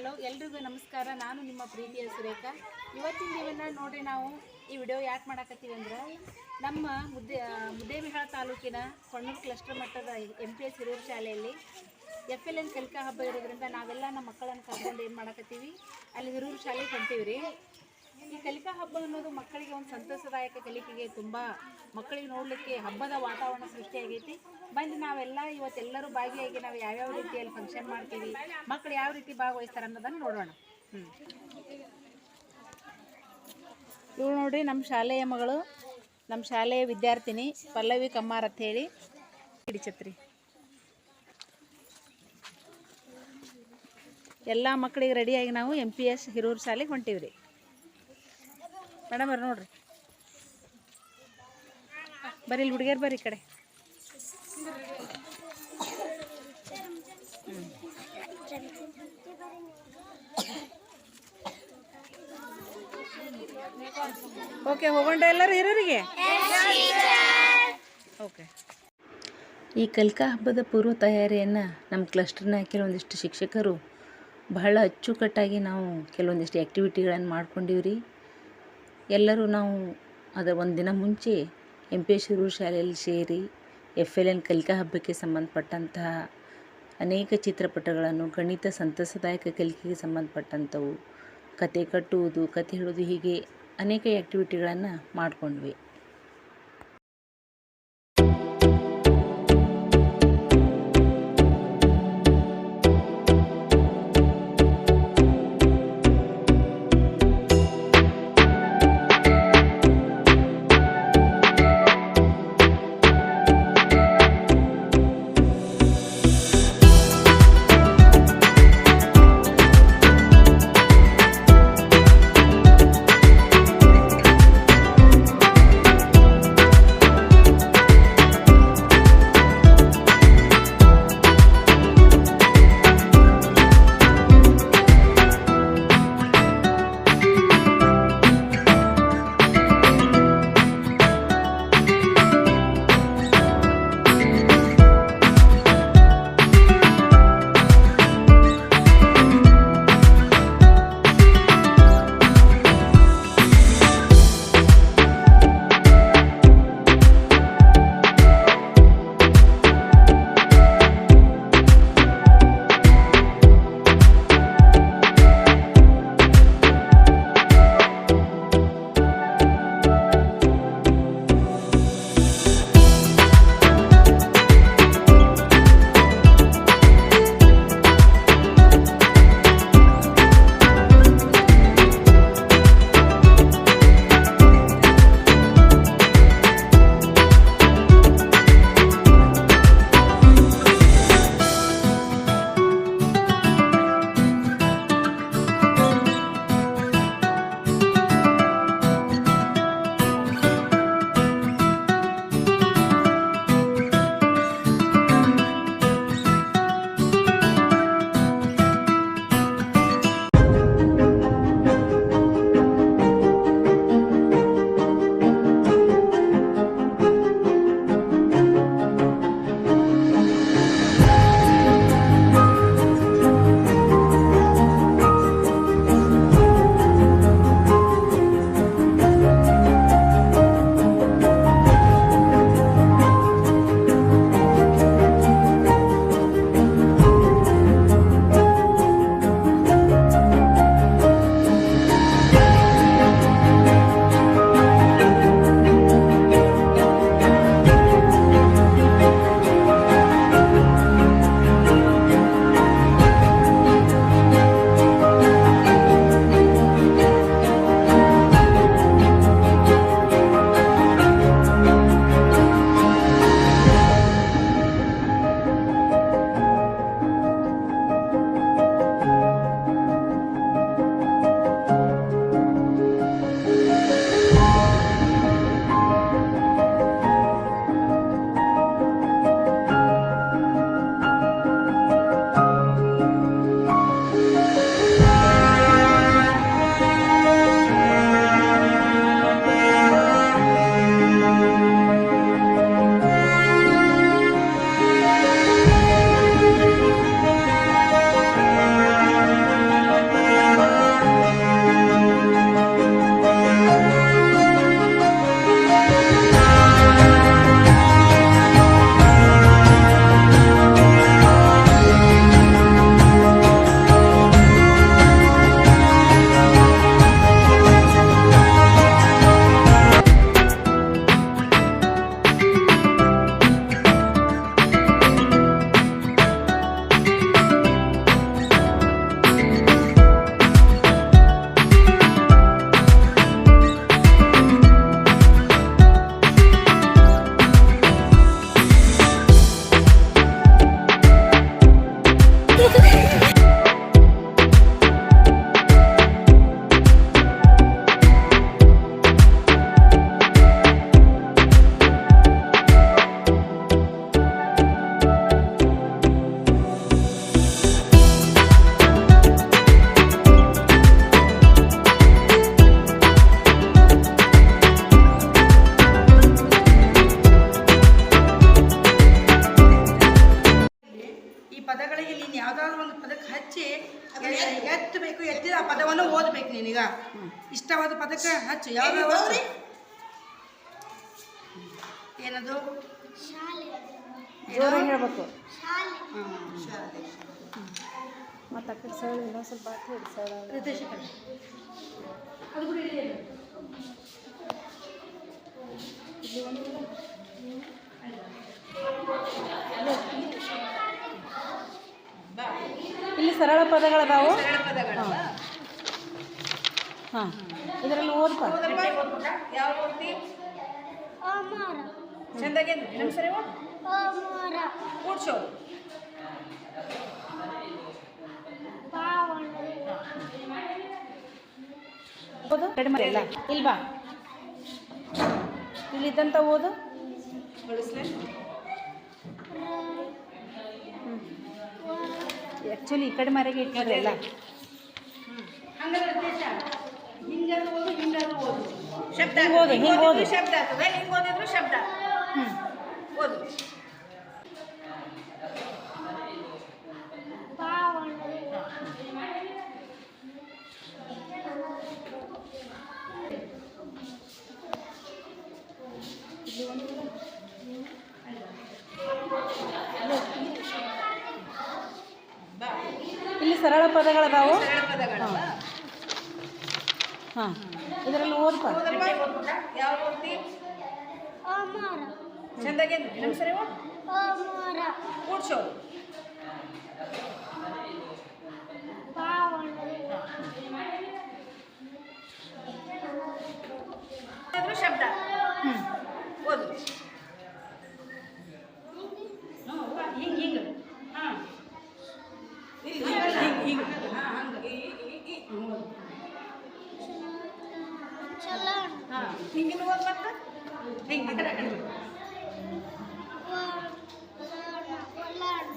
Hello ಎಲ್ರಿಗೂ ನಮಸ್ಕಾರ. ನಾನು ನಿಮ್ಮ ಪ್ರೀತಿಯ ಸುರೇಖಾ. ಇವತ್ತಿನ ದಿವನ್ನ ನೋಡ್ರಿ, ನಾವು ಈ ವಿಡಿಯೋ ಯಾಕೆ ಮಾಡಕತ್ತೀವಿ ಅಂದ್ರೆ, ನಮ್ಮ ಮುದ್ದೇಬಿಹಾಳ ತಾಲೂಕಿನ ಕೊಣ್ಣೂರು ಕ್ಲಸ್ಟರ್ ಮಟ್ಟದ MPS ಹಿರಿಯೂರು ಶಾಲೆಯಲ್ಲಿ FLN ಕಲಿಕಾ ಹಬ್ಬ ಇರೋದ್ರಿಂದ ನಾವೆಲ್ಲ ನಮ್ಮ ಮಕ್ಕಳನ್ನು ಕರ್ಕೊಂಡು ಏನು ಮಾಡಕತ್ತೀವಿ, ಅಲ್ಲಿ ಹಿರಿಯೂರು ಶಾಲೆಗೆ ಹೊಂಟೀವಿ ರೀ. ಈ ಕಲಿಕಾ ಹಬ್ಬ ಅನ್ನೋದು ಮಕ್ಕಳಿಗೆ ಒಂದು ಸಂತೋಷದಾಯಕ ಕಲಿಕೆಗೆ ತುಂಬ ಮಕ್ಕಳಿಗೆ ನೋಡಲಿಕ್ಕೆ ಹಬ್ಬದ ವಾತಾವರಣ ಸೃಷ್ಟಿಯಾಗೈತಿ. ಬಂದು ನಾವೆಲ್ಲ ಇವತ್ತೆಲ್ಲರೂ ಭಾಗಿಯಾಗಿ ನಾವು ಯಾವ್ಯಾವ ರೀತಿಯಲ್ಲಿ ಫಂಕ್ಷನ್ ಮಾಡ್ತೀವಿ, ಮಕ್ಕಳು ಯಾವ ರೀತಿ ಭಾಗವಹಿಸ್ತಾರೆ ಅನ್ನೋದನ್ನು ನೋಡೋಣ. ಇವ್ರು ನೋಡ್ರಿ, ನಮ್ಮ ಶಾಲೆಯ ಮಗಳು, ನಮ್ಮ ಶಾಲೆಯ ವಿದ್ಯಾರ್ಥಿನಿ ಪಲ್ಲವಿ ಕಮ್ಮಾರ್ ಅಂತ ಹೇಳಿ ಹಿಡಿಚತ್ರಿ. ಎಲ್ಲ ಮಕ್ಕಳಿಗೆ ರೆಡಿಯಾಗಿ ನಾವು MPS ಹಿರಿಯೂರು ಶಾಲೆಗೆ ಹೊಂಟೀವಿ ರೀ. ಮೇಡಮ್ ಅವ್ರು ನೋಡ್ರಿ, ಬರ್ರಿ ಇಲ್ಲಿ ಹುಡುಗಿಯರು ಬರ್ರಿ ಈ ಕಡೆ. ಓಕೆ, ಹೋಗೋಣ ಎಲ್ಲರೂ ಹಿರಿಯೂರಿಗೆ. ಓಕೆ. ಈ ಕಲಿಕಾ ಹಬ್ಬದ ಪೂರ್ವ ತಯಾರಿಯನ್ನು ನಮ್ಮ ಕ್ಲಸ್ಟರ್ನ ಕೆಲವೊಂದಿಷ್ಟು ಶಿಕ್ಷಕರು ಬಹಳ ಅಚ್ಚುಕಟ್ಟಾಗಿ ನಾವು ಕೆಲವೊಂದಿಷ್ಟು ಆ್ಯಕ್ಟಿವಿಟಿಗಳನ್ನು ಮಾಡ್ಕೊಂಡಿವ್ರಿ. ಎಲ್ಲರೂ ನಾವು ಅದರ ಒಂದು ದಿನ ಮುಂಚೆ MPS ಹಿರಿಯೂರು ಶಾಲೆಯಲ್ಲಿ ಸೇರಿ FLN ಕಲಿಕಾ ಹಬ್ಬಕ್ಕೆ ಸಂಬಂಧಪಟ್ಟಂತಹ ಅನೇಕ ಚಿತ್ರಪಟಗಳನ್ನು, ಗಣಿತ ಸಂತಸದಾಯಕ ಕಲಿಕೆಗೆ ಸಂಬಂಧಪಟ್ಟಂಥವು, ಕತೆ ಕಟ್ಟುವುದು, ಕತೆ ಹೇಳೋದು, ಹೀಗೆ ಅನೇಕ ಆ್ಯಕ್ಟಿವಿಟಿಗಳನ್ನು ಮಾಡಿಕೊಂಡ್ವಿ. ಹಚ್ಚಿ ಎತ್ತಬೇಕು, ಎತ್ತಿದ ಆ ಪದವನ್ನು ಓದಬೇಕು ನೀನೀಗ. ಇಷ್ಟವಾದ ಪದಕ್ಕೆ ಹಚ್ಚು. ಯಾವ ಏನದು? ಜೋರಾಗಿ ಹೇಳ್ಬೇಕು. ಶಾಲೆ. ಮತ್ತು ಆ ಕಡೆ ಸರಳ ಇನ್ನೊಂದು ಸ್ವಲ್ಪ ಬಾಕಿ ಹೇಳಿ ಸರಳ. ರಿತೇಶ್ ಕಡೆ ಅದು ಕೂಡ ಇಲ್ಲಿ ಇಲ್ಲಿ ಒಂದು ಇಲ್ಲಿ ಸರಳ ಪದಗಳದಾವು. ಹಾಂ, ಇದರಲ್ಲಿ ಓದ್ಪ. ಯಾವ ಓದ್ತಿ? ಚಂದಾಗೆ ನಮ್ಮ ಸರಿ ಕೂಡ್ಸೋ. ಓದು ಕಡಿಮೆ ಇಲ್ಲ ಇಲ್ವಾ? ಇಲ್ಲಿದ್ದಂತ ಓದು. ಆ್ಯಕ್ಚುಲಿ ಈ ಕಡೆ ಮರೆಗೆ ಇಟ್ಟಿರಲ್ಲ. ಹಂಗಾದ್ರೆ ಉದ್ದೇಶ ಹಿಂಗಾದ್ರೂ ಓದು, ಹಿಂಗಾದ್ರೂ ಓದು. ಶಬ್ದ ಓದು, ಹಿಂಗೆ ಓದು. ಶಬ್ದ ಆಗ್ತದೆ, ಹಿಂಗೆ ಓದಿದ್ರು ಶಬ್ದ. ಓದು. ಇಲ್ಲಿ ಸರಳ ಪದಗಳದಾವು. ಸರಳ ಪದಗಳು. ಹಾಂ, ಇದರಲ್ಲಿ ಓದ್ಪ. ಯಾವ ಓದ್ತಿ? ಚಂದಾಗೆ ನಮ್ಮ ಸರಿ ಕೂಡ್ಸೋ. ಶಬ್ದ. ಓದು. ಹಿಂಗೆ ಹಿಂಗೆ. ಹಾಂ, ಹಿಂಗೆ ಹಿಂಗೆ. ಹಾಂ, ಹಂಗೆ ಹಾಂ, ಹಿಂಗಿನ ಓದ್ ಮತ್ತೆ ಹಿಂಗೆ.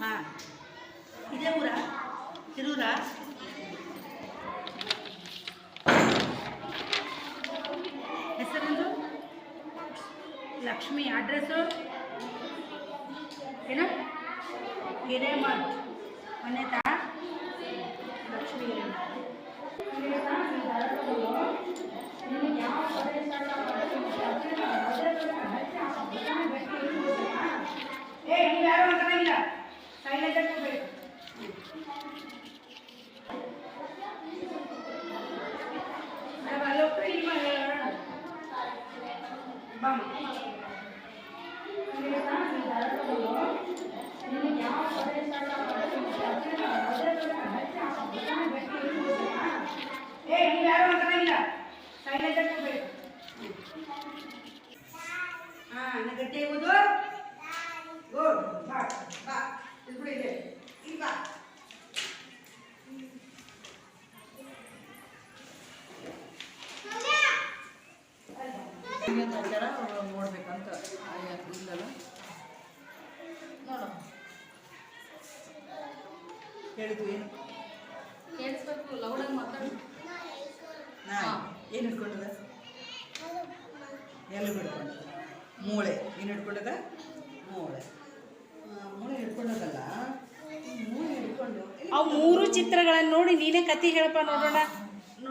ಹಾಂ, ಇದೇ ಊರ ತಿರೂರ? ಹೆಸರೇನು? ಲಕ್ಷ್ಮಿ. ಅಡ್ರೆಸ್ಸು ಏನು? ಹಿರೇಮಠ್. ಮನೆತಾ ಲಕ್ಷ್ಮಿ ಹಿರೇಮಠ್. ಯಾರು ಮಾತಾಡಿಲ್ಲ, ಸೈಲೆಂಟ್ ಆಗಿರ್ಬೇಕು. ಯಾರು ಮಾತಾಡಿಲ್ಲ, ಸೈಲೆಂಟ್ ಆಗಿರ್ಬೇಕು. ಹಾಂ, ಗಟ್ಟಿ ಇರುವುದು. ಗುಡ್. ಬಾ ಬಾ, ಇದು ಕೂಡ ಇದೆ. ಈಗ ಬಾ. ನೋಡ್ಬೇಕಂತ ಇಲ್ಲಲ್ಲ, ನೋಡು ಹೇಳಿದ್ವಿ. ಕೇಳಿಸ್ಬೇಕು, ಲೌಡಾಗಿ ಮಾತಾಡಿ. ಏನು ಹಿಡ್ಕೊಂಡದ? ಎಲ್ಲಿ ಹಿಡ್ಕೊಂಡ? ಮೂಳೆ. ಏನು ಹಿಡ್ಕೊಂಡದ? ಮೂಳೆ. ಮೂಳೆ ಹಿಡ್ಕೊಂಡದಲ್ಲ, ಮೂಳೆ ಹಿಡ್ಕೊಂಡು ಅವು ಮೂರು ಚಿತ್ರಗಳನ್ನು ನೋಡಿ ನೀನೇ ಕತೆ ಹೇಳಪ್ಪ ನೋಡೋಣ.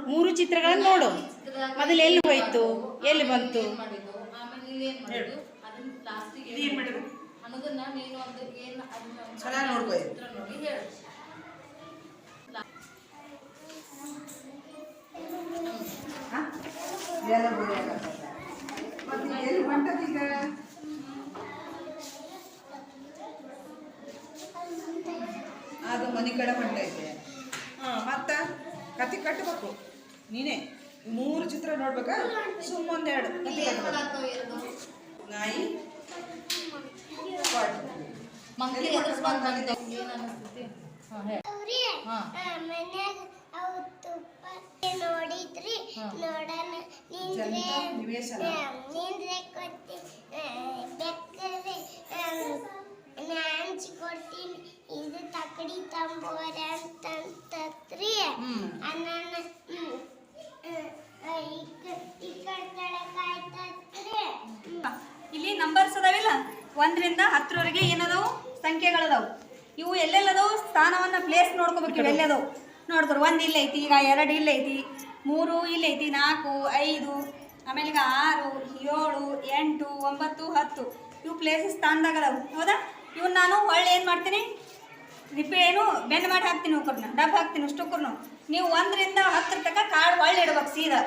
ಮೂರು ಚಿತ್ರಗಳನ್ನು ನೋಡು. ಮೊದಲು ಎಲ್ಲಿ ಹೋಯ್ತು, ಎಲ್ಲಿ ಬಂತು? ಏನು ಮಾಡಿದ್ರು? ಅನ್ನೋದನ್ನ ನೀನು ಒಂದು ಏನು ಚೆನ್ನಾಗಿ ನೋಡ್ಕೊ. ಚಿತ್ರ ನೋಡಿ ಹೇಳು. ಮತ್ತೆ ಎಲ್ಲಿ ಹೊಂಟದೀಗ? ಅದು ಮನೆ ಕಡೆ ಹೊಂಟೈತೆ. ಹಾಂ, ಮತ್ತೆ ಕತೆ ಕಟ್ಟಬೇಕು ನೀನೇ. ಮೂರು ಚಿತ್ರ ನೋಡ್ಬೇಕಾ? ಸುಮ್ಮೊಂದೆರಡು ಕತೆ ಕಟ್ಟಬೇಕು. ನಾಯಿ ಮಂಕಿ ಎಲ್ಲಿ ಎದುರಿಸ್ಬಂದು ಬಂದಿದೆ? ಏನು ಅನ್ನಿಸ್ತೈತಿ? ಹಾಂ ಹೇಳಿ. ಹಾಂ, ಮನ್ಯಾಗ ಅವು ತುಪ್ಪ ನೋಡಿದ್ರಿ ನೋಡೋಣ ನಿಂದ್ರೆ ಕೊತ್ತಿ ಬೆಕ್ಕರೆ ಹಂಚಿ ಕೊಡ್ತೀನಿ. ಇದು ತಕಡಿ ತಂಬೋರ ಅಂತಂತತ್ರಿ. ಅನ್ನ ಈ ಕಡೆ ಕಾಯ್ತತ್ರಿ. ಇಲ್ಲಿ ನಂಬರ್ಸ್ ಅದಾವಿಲ್ಲ, 1 ರಿಂದ 10 ವರೆಗೆ ಏನದಾವು ಸಂಖ್ಯೆಗಳದಾವು. ಇವು ಎಲ್ಲೆಲ್ಲದಾವು? ಸ್ಥಾನವನ್ನು ಪ್ಲೇಸ್ ನೋಡ್ಕೋಬೇಕು ಇವೆಲ್ಲದು ನೋಡ್ಕೊರು. 1 ಇಲ್ಲೈತಿ, ಈಗ 2 ಇಲ್ಲೈತಿ, 3 ಇಲ್ಲೈತಿ, 4 5, ಆಮೇಲೆ ಈಗ 6 7 8 9 10 ಇವು ಪ್ಲೇಸಸ್ ಸ್ಥಾನದಾಗ ಅದಾವು. ಹೌದಾ? ಇವ್ನು ನಾನು ಹೊಳ್ಳಿ ಏನು ಮಾಡ್ತೀನಿ, ಏನು ಬೆಂಡ್ ಮಾಡಿ ಹಾಕ್ತೀನಿ, ಉಕ್ಕರ್ನ ಡಬ್ ಹಾಕ್ತೀನಿ ಅಷ್ಟುಕ್ಕರ್ನು. ನೀವು 1ರಿಂದ 10 ತನಕ ಕಾರ್ಡ್ ಹೊಳ್ಳಿ ಇಡ್ಬೇಕು ಸೀದಾ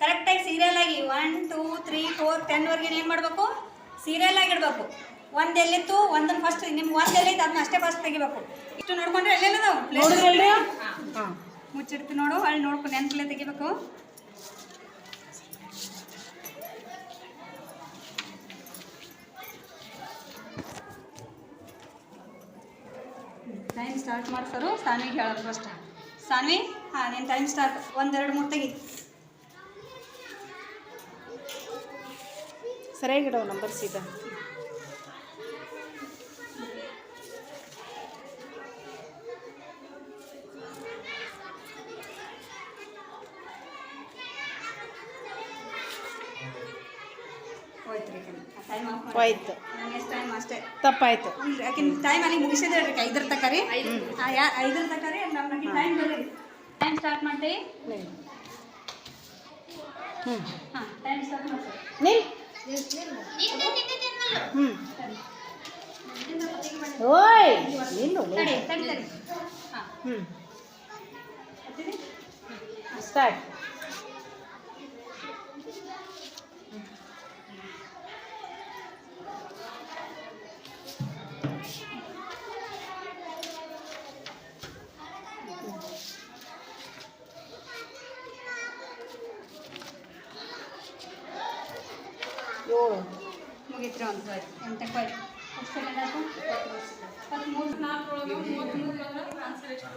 ಕರೆಕ್ಟಾಗಿ ಸೀರಿಯಲಾಗಿ 1 2 3 4 10ವರೆಗೆ ಏನು ಮಾಡಬೇಕು, ಸೀರಿಯಲಾಗಿ ಇಡಬೇಕು. 1 ಎಲ್ಲಿತ್ತು, 1 ಫಸ್ಟ್ ನಿಮ್ಗೆ 1 ಎಲ್ಲಿತ್ತು ಅದನ್ನ ಅಷ್ಟೇ ಫಸ್ಟ್ ತೆಗಿಬೇಕು. ಇಷ್ಟು ನೋಡ್ಕೊಂಡ್ರೆ ಎಲ್ಲೆಲ್ಲದಾವು ಮುಚ್ಚಿಡ್ತೀನಿ ನೋಡು, ಹೊಳ್ಳಿ ನೋಡ್ಕೊಂಡು ನೆನಪಲ್ಲೇ ತೆಗಿಬೇಕು. Time start ಮಾಡ್ಸರು. ಸಾನ್ವಿಗೆ ಹೇಳೋದು ಫಸ್ಟ್. ಸಾನ್ವಿ, ಹಾಂ ನೀನು ಟೈಮ್ ಸ್ಟಾರ್ಟ್. 1 2 3 ತೆಗಿ. ಸರಿಯಾಗಿಡೋ ನಂಬರ್ ಸೀದಾ. ಹೋಯ್ತು ರೀ ಟೈಮ್ ಆಫ್ ಹೋಯ್ತು, ನೆಕ್ಸ್ಟ್ ಟೈಮ್ ಅಷ್ಟೇ. ತಪ್ಪಾಯ್ತು. ಯಾಕೆ ಟೈಮ್ ಅಲ್ಲಿ ಮುಗಿಸಿದ್ರೆ ಹೇಳ್ರಿ 5 ತನಕ ರೀ. 5 ತನಕ ರೀ ನಮಗೆ ಟೈಮ್ ಬರ್ರಿ. ಟೈಮ್ ಸ್ಟಾರ್ಟ್ ಮಾಡ್ತೀವಿ. ಹಾಂ ಟೈಮ್ ಸ್ಟಾರ್ಟ್ ಮಾಡ್ತೀವಿ. ನಿಲ್. ಓಯ್ ನಿಲ್ಲು. ತಡಿ ತಡಿ ತಡಿ. ಹಾಂ ಸ್ಟಾರ್ಟ್. ಮುಗಿತ್ರಿ ಒಂದು ಎಂಟಕ್ಕೆ ಹೋಯ್ತು. ಎಷ್ಟು ಸೆಕೆಂಡ್ ಆಯ್ತು? 23 4 ಒಳಗೆ 33 ಆನ್ಸರ್ ಎಷ್ಟು?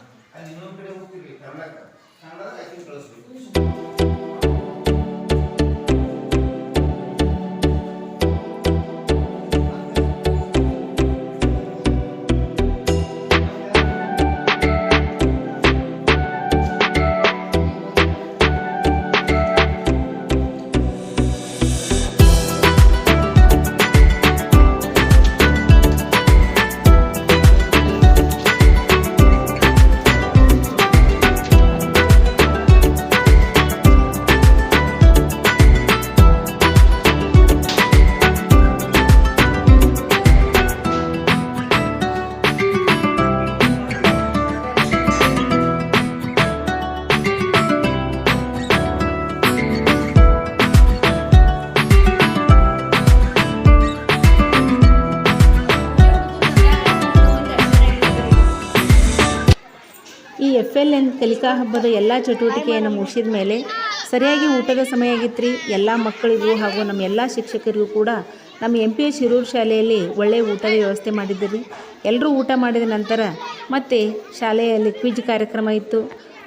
FLN ಕಲಿಕಾ ಹಬ್ಬದ ಎಲ್ಲ ಚಟುವಟಿಕೆಯನ್ನು ಮುಗಿಸಿದ ಮೇಲೆ ಸರಿಯಾಗಿ ಊಟದ ಸಮಯ ಆಗಿತ್ತು ರೀ. ಎಲ್ಲ ಮಕ್ಕಳಿಗೂ ಹಾಗೂ ನಮ್ಮ ಎಲ್ಲ ಶಿಕ್ಷಕರಿಗೂ ಕೂಡ ನಮ್ಮ MPH ಹಿರೂರು ಶಾಲೆಯಲ್ಲಿ ಒಳ್ಳೆಯ ಊಟದ ವ್ಯವಸ್ಥೆ ಮಾಡಿದ್ದರು. ಎಲ್ಲರೂ ಊಟ ಮಾಡಿದ ನಂತರ ಮತ್ತೆ ಶಾಲೆಯಲ್ಲಿ ಕ್ವಿಜ್ ಕಾರ್ಯಕ್ರಮ ಇತ್ತು.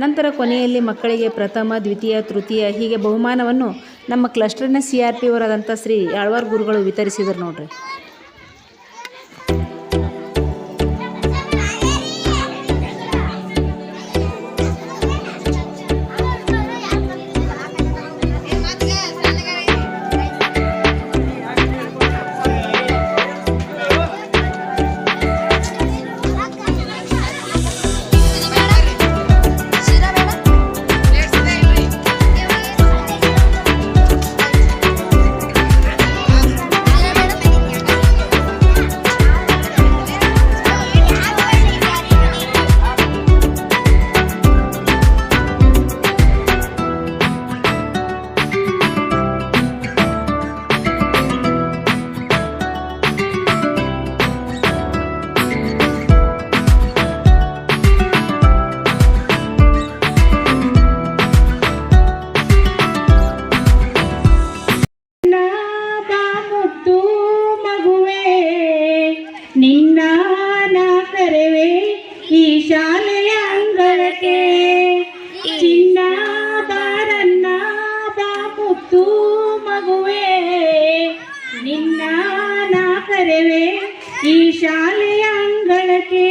ನಂತರ ಕೊನೆಯಲ್ಲಿ ಮಕ್ಕಳಿಗೆ ಪ್ರಥಮ, ದ್ವಿತೀಯ, ತೃತೀಯ ಹೀಗೆ ಬಹುಮಾನವನ್ನು ನಮ್ಮ ಕ್ಲಸ್ಟರ್ನ CRP ಅವರಾದಂಥ ಶ್ರೀ ಯಾಳ್ವಾರ್ ಗುರುಗಳು ವಿತರಿಸಿದರು ನೋಡ್ರಿ. ನಿನ್ನ ನಾ ಕರೆವೆ ಈ ಶಾಲೆಯ ಅಂಗಳಕ್ಕೆ, ಚಿನ್ನ ಬಾರನ್ನ ಬಾ ಮುತ್ತು ಮಗುವೆ, ನಿನ್ನ ನಾ ಕರೆವೆ ಈ ಶಾಲೆಯ ಅಂಗಳಕ್ಕೆ.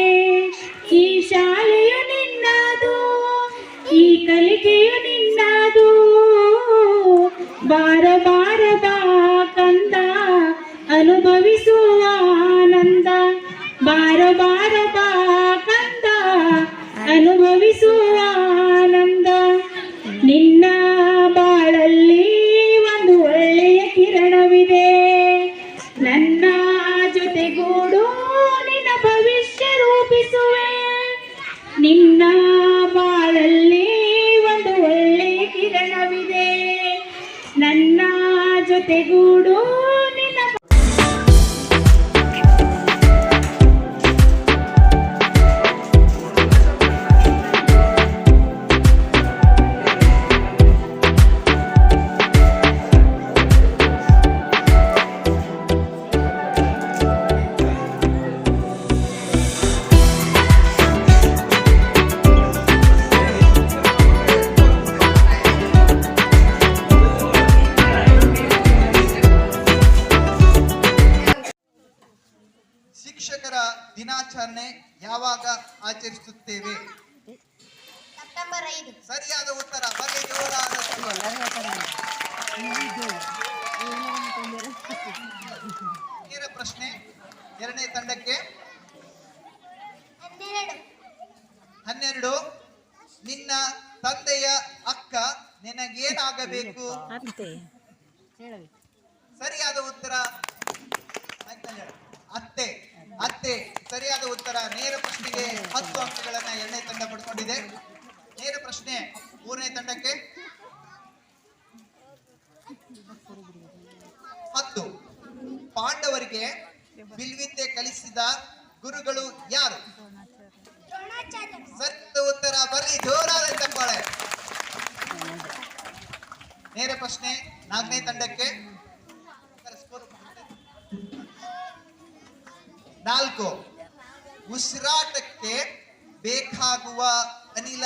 ಈ ಶಾಲೆಯು ನಿನ್ನದು, ಈ ಕಲಿಕೆಯು ನಿನ್ನದು, ಬಾರ ಬಾರ ಬಾ ಕಂದ ಅನುಭವಿಸುವ ಆನಂದ, ಬಾರ ಬಾರ ಬಾ ಕಂದ ಲಭಿಸುವ ಆನಂದ. ನಿನ್ನ ಬಾಳಲ್ಲಿ ಒಂದು ಒಳ್ಳೆಯ ಕಿರಣವಿದೆ. ನನ್ನ ಜೊತೆಗೂಡು ನಿನ್ನ ಭವಿಷ್ಯ ರೂಪಿಸುವೆ. ನಿನ್ನ ಬಾಳಲ್ಲಿ ಒಂದು ಒಳ್ಳೆಯ ಕಿರಣವಿದೆ. ನನ್ನ ಜೊತೆಗೂಡು ನಿನ್ನ ಶಿಕ್ಷಕರ ದಿನಾಚರಣೆ ಯಾವಾಗ ಆಚರಿಸುತ್ತೇವೆ? ಸೆಪ್ಟೆಂಬರ್ 5. ಸರಿಯಾದ ಉತ್ತರ. ಬಗೆ ಜೋರಾದ ನೇರ ಪ್ರಶ್ನೆ ಎರಡನೇ ತಂಡಕ್ಕೆ. 12. ನಿನ್ನ ತಂದೆಯ ಅಕ್ಕ ನಿನಗೇನಾಗಬೇಕು? ಸರಿಯಾದ ಉತ್ತರ ಅತ್ತೆ. ಅತ್ತೆ ಸರಿಯಾದ ಉತ್ತರ. ನೇರ ಪ್ರಶ್ನೆಗೆ 10 ಅಂಕಗಳನ್ನ ಎರಡನೇ ತಂಡ ಪಡ್ಕೊಂಡಿದೆ. ನೇರ ಪ್ರಶ್ನೆ ಮೂರನೇ ತಂಡಕ್ಕೆ 10. ಪಾಂಡವರಿಗೆ ಬಿಲ್ವಿದ್ಯೆ ಕಲಿಸಿದ ಗುರುಗಳು ಯಾರು? ಸರಿಯಾದ ಉತ್ತರ. ಬರ್ಲಿ ಜೋರಾದ ಚಪ್ಪಾಳೆ. ನೇರ ಪ್ರಶ್ನೆ ನಾಲ್ಕನೇ ತಂಡಕ್ಕೆ 4. ಉಸಿರಾಟಕ್ಕೆ ಬೇಕಾಗುವ ಅನಿಲ